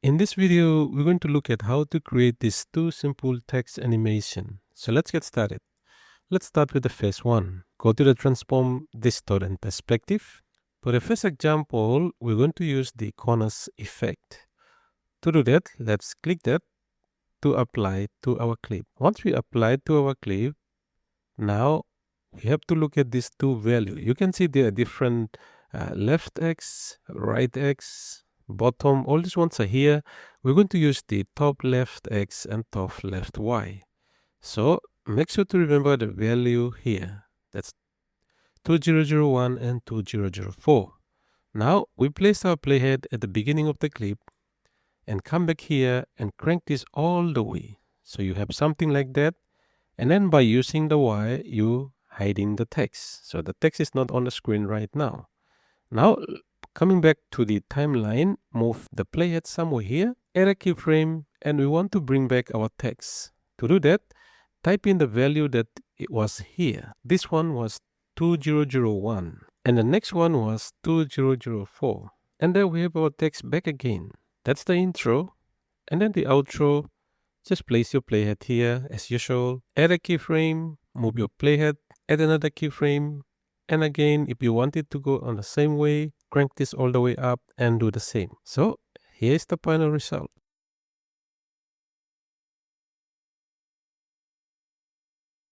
In this video, we're going to look at how to create these two simple text animation. So let's get started. Let's start with the first one. Go to the transform distort and perspective. For the first example, we're going to use the corners effect. To do that, let's click that to apply to our clip. Once we apply it to our clip, now we have to look at these two values. You can see there are different left X, right X, bottom, all these ones are here. We're going to use the top left X and top left Y. So make sure to remember the value here. That's 2001 and 2004. Now we place our playhead at the beginning of the clip and come back here and crank this all the way. So you have something like that. And then by using the Y, you hiding the text. So the text is not on the screen right now. Now, coming back to the timeline, move the playhead somewhere here, add a keyframe, and we want to bring back our text. To do that, type in the value that it was here. This one was 2001, and the next one was 2004. And then we have our text back again. That's the intro. And then the outro, just place your playhead here as usual. Add a keyframe, move your playhead, add another keyframe. And again, if you want it to go on the same way, crank this all the way up and do the same. So here's the final result.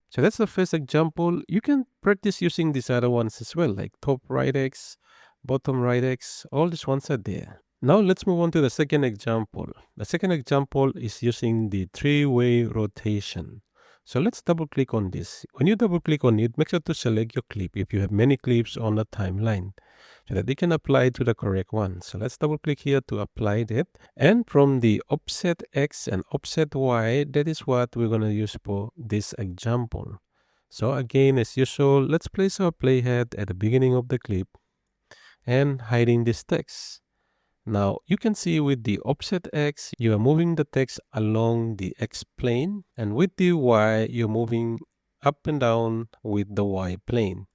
So that's the first example. You can practice using these other ones as well, like top right X, bottom right X, all these ones are there. Now let's move on to the second example. The second example is using the three-way rotation. So let's double click on this. When you double click on it, make sure to select your clip if you have many clips on the timeline so that they can apply to the correct one. So let's double click here to apply that. And from the offset X and offset Y, that is what we're going to use for this example. So again, as usual, let's place our playhead at the beginning of the clip and hiding this text. Now, you can see with the offset X, you are moving the text along the X plane, and with the Y, you're moving up and down with the Y plane.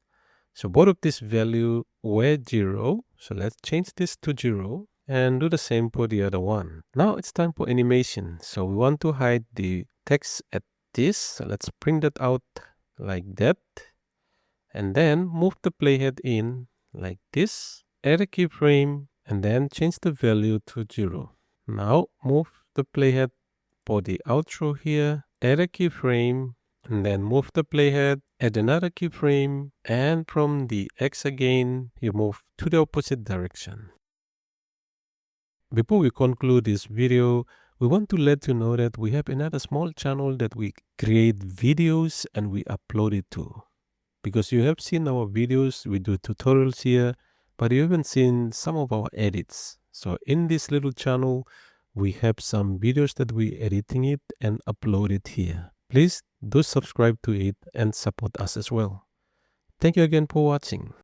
So both of these values were 0. So let's change this to 0 and do the same for the other one. Now it's time for animation. So we want to hide the text at this. So let's bring that out like that. And then move the playhead in like this. Add a keyframe. And then change the value to 0. Now move the playhead for the outro here, add a keyframe, and then move the playhead, add another keyframe, and from the X again, you move to the opposite direction. Before we conclude this video, we want to let you know that we have another small channel that we create videos and we upload it to. Because you have seen our videos, we do tutorials here, but you haven't seen some of our edits. So in this little channel, we have some videos that we editing it and upload it here. Please do subscribe to it and support us as well. Thank you again for watching.